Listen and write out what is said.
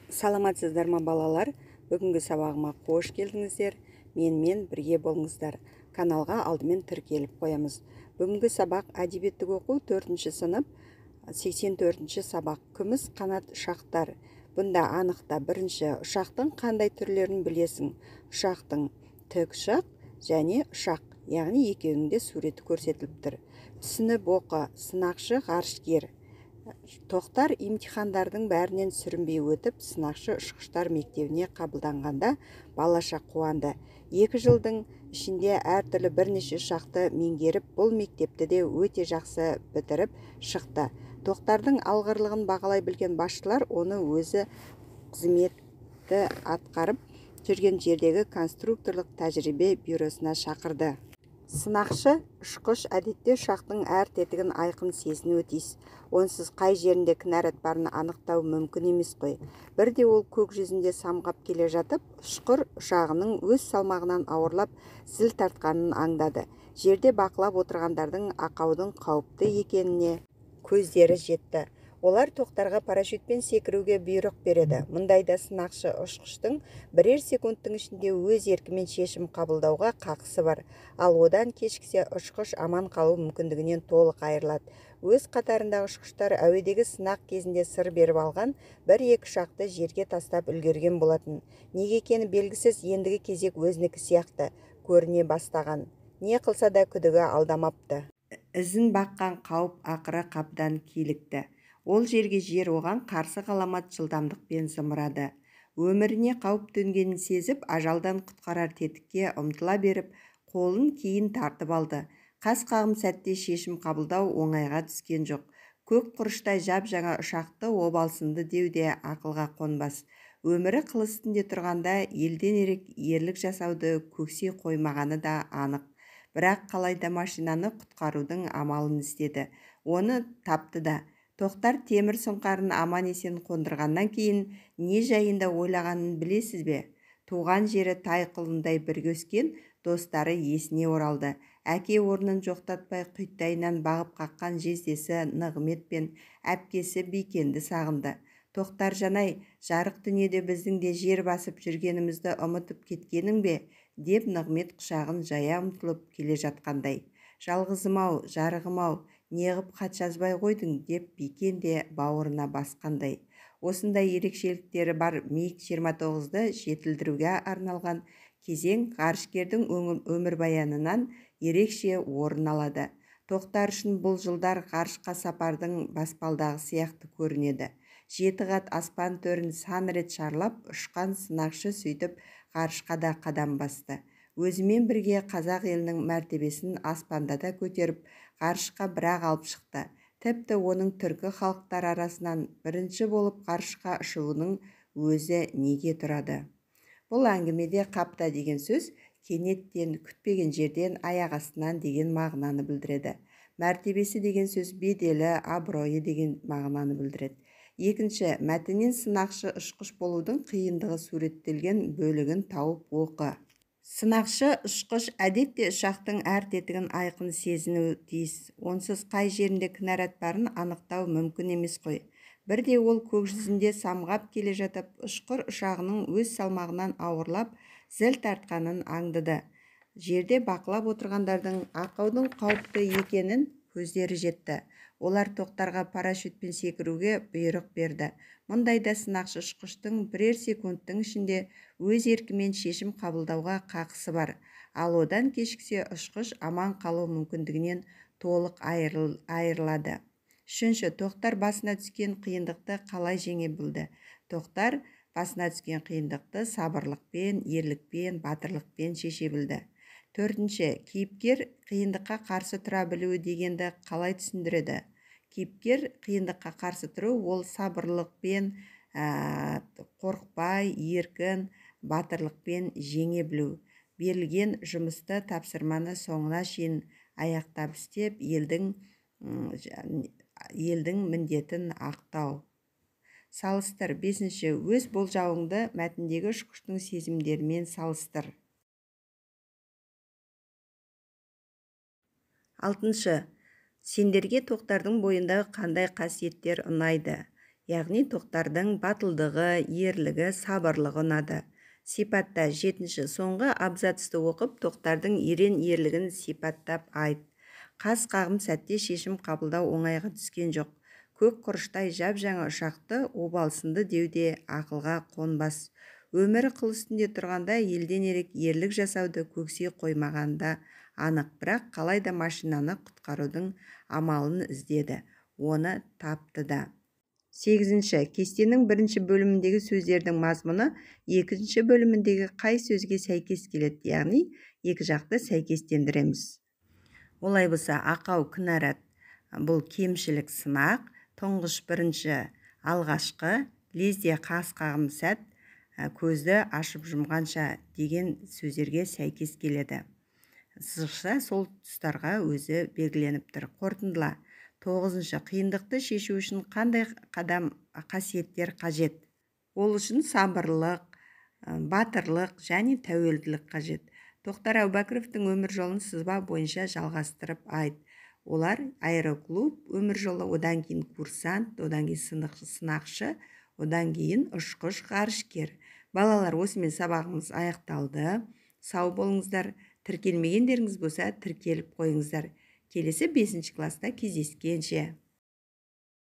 Саламатсыздар ма балалар? Бүгінгі сабағыма қош келдіңіздер. Менімен бірге болыңыздар. Каналға алдымен тіркеліп қоямыз. Бүгінгі сабақ әдебиеттік оқу 4-ші сынып 84-ші сабақ күміс қанат ұшақтар. Бұнда анықта бірінші ұшақтың қандай түрлерін білесің. Ұшақтың тік ұшақ және ұшақ, яғни екеуінде суреті көрсетіліп тұр. Түсініп оқы, сынақшы ғарышкер. Тоқтар имтихандардың бәрінен сүрінбей өтіп, сынақшы ұшқыштар мектебіне қабылданғанда балаша қуанды. 2 жылдың ішінде әртүрлі бірнеше ұшақты меңгеріп, бұл мектепті де өте жақсы бітіріп шықты. Тоқтардың алғырлығын бағалай білген басшылар оны өзі қызметті атқарып жүрген жердегі конструкторлық тәжірибе бюросына шақырды. Сынақшы ұшқыш әдетте ұшақтың әр тетігін айқын сезінуі тиіс. Онсыз қай жерінде кінәрат барын анықтау мүмкін емес қой. Бірде ол көк жүзінде самғап келе жатып, ұшқыр ұшағының өз салмағынан ауырлап зіл тартқанын аңдады. Жерде бақылап отырғандардың ақаудың қауіпті екеніне көздері жетті. Олар Тоқтарға парашютпен секіруге бұйрық береді. Мұндайда сынақшы ұшқыштың бірер секундтың ішінде өз еркімен шешім қабылдауға қақысы бар. Ал одан кешіксе ұшқыш аман қалу мүмкіндігінен толық айырылады. Өз қатарындағы ұшқыштар әуедегі сынақ кезінде сыр беріп алған 1-2 ұшақты жерге тастап үлгерген болатын. Неге екені белгісіз, ендігі кезек өзінікі сияқты көріне бастаған. Не қылса да күдігі алдамапты. Ізін баққан қауіп ақыры қапыдан килікті. Ол жерге жер оған қарсы ғаламат жылдамдықпен зымырады. Өміріне қауіп төнгенін сезіп, ажалдан құтқарар тетікке ұмтыла беріп, қолын кейін тартып алды. Қас қағым сәтте шешім қабылдау оңайға түскен жоқ. Көк құрыштай жап-жаңа ұшақты обалсынды деуде ақылға қонбас. Өмірі қыл үстінде тұрғанда елден ерек ерлік жасауды көксе қоймағаны да анық. Бірақ қалайда машинаны құтқарудың амалын іздеді. Оны тапты да. Тоқтар темір сұңқарын аман-есен қондырғаннан кейін не жайында ойлағанын білесіз бе? Туған жері тай құлындай бірге өскен достары есіне оралды. Әке орнын жоқтатпай құйттайынан бағып қаққан жездесі Нығмет пен әпкесі Бикенді сағынды. Тоқтар жанай, жарық дүниеде біздің де жер басып жүргенімізді ұмытып кеткенің бе? Деп Нығмет құшағын жая ұмтылып келе жатқандай. Жалғызым-ау, жарығым-ау, неғып хат жазбай қойдың, деп Бикен де бауырына басқандай. Осындай ерекшеліктері бар МиГ-29-ды жетілдіруге арналған кезең ғарышкердің өмірбаянынан ерекше орын алады. Тоқтар үшін бұл жылдар ғарышқа сапардың баспалдағы сияқты көрінеді. 7 қат аспан төрін сан рет шарлап ұшқан сынақшы сөйтіп ғарышқа да қадам басты. Өзімен бірге қазақ елінің мәртебесін аспанда да көтеріп, ғарышқа бірақ алып шықты. Тіпті оның түркі халықтар арасынан бірінші болып ғарышқа ұшуының өзі неге тұрады? Бұл әңгімеде қапта деген сөз кенеттен, күтпеген жерден, аяқ астынан деген мағынаны білдіреді. Мәртебесі деген сөз беделі, абыройы деген мағынаны білдіреді. Екінші, мәтіннен сынақшы ұшқыш болудың қиындығы суреттелген бөлігін тауып оқы. Сынақшы ұшқыш әдетте ұшақтың әр тетігін айқын сезінуі тиіс. Онсыз қай жерінде кінәрат барын анықтау мүмкін емес қой. Бірде ол көк жүзінде самғап келе жатып, ұшқыр ұшағының өз салмағынан ауырлап зіл тартқанын аңдады. Жерде бақылап отырғандардың ақаудың қауіпті екенін көздері жетті. Олар Тоқтарға парашютпен секіруге бұйрық берді. Мұндайда сынақшы ұшқыштың бірер секундтың ішінде өз еркімен шешім қабылдауға қақысы бар. Ал одан кешіксе ұшқыш аман қалу мүмкіндігінен толық айырылады. Үшінші, Тоқтар басына түскен қиындықты қалай жеңе білді? Тоқтар басына түскен қиындықты сабырлықпен, ерлікпен, батырлықпен шеше білді. Төртінші, кейіпкер қиындыққа қарсы тұра білуі дегенді қалай түсіндіреді? Кейіпкер қиындыққа қарсы тұру ол сабырлықпен, қорықпай, еркін, батырлықпен жеңе білу. Берілген жұмысты, тапсырманы соңына шейін аяқтап істеп, елдің міндетін ақтау. Салыстыр. Бесінші, өз болжауыңды мәтіндегі ұшқыштың сезімдерімен салыстыр. Алтыншы, сендерге Тоқтардың бойындағы қандай қасиеттер ұнайды? яғни тоқтардың батылдығы, ерлігі, сабырлығы ұнады. Сипатта 7-ші соңғы абзацты оқып, тоқтардың ерен ерлігін сипаттап айт. Қас қағым сәтте шешім қабылдау оңайға түскен жоқ. Көк құрыштай жап-жаңа ұшақты обалсынды деуде ақылға қонбас. Өмірі қыл үстінде тұрғанда елден ерек ерлік жасауды көксей қоймағанда анық, бірақ қалайда машинаны құтқарудың амалын іздеді. Оны тапты да. 8-ші кестенің 1-ші бөліміндегі сөздердің мазмұны 2-ші бөліміндегі қай сөзге сәйкес келеді, яғни екі жақты сәйкестендіреміз. Олай болса, ақау кінәрат бұл кемшілік сынақ, тұңғыш бірінші алғашқы, лезде қас қағым сәт, көзді ашып жұмғанша деген сөздерге сәйкес келеді. Сызықша сол тұстарға өзі белгіленіп тұр. Қорытындыла. 9-шы қиындықты шешу үшін қандай қасиеттер қажет? Ол үшін сабырлық, батырлық және тәуелділік қажет. Тоқтар Әубәкіровтің өмір жолын сызба бойынша жалғастырып айт. Олар аэроклуб, өмір жолы, одан кейін курсант, одан кейін сынақшы, одан кейін ұшқыш, ғарышкер. Балалар, осымен сабағымыз аяқталды. Сау болыңыздар. Тіркелмегендеріңіз болса тіркеліп қойыңыздар. Келесі 5-ші класста кездескенше.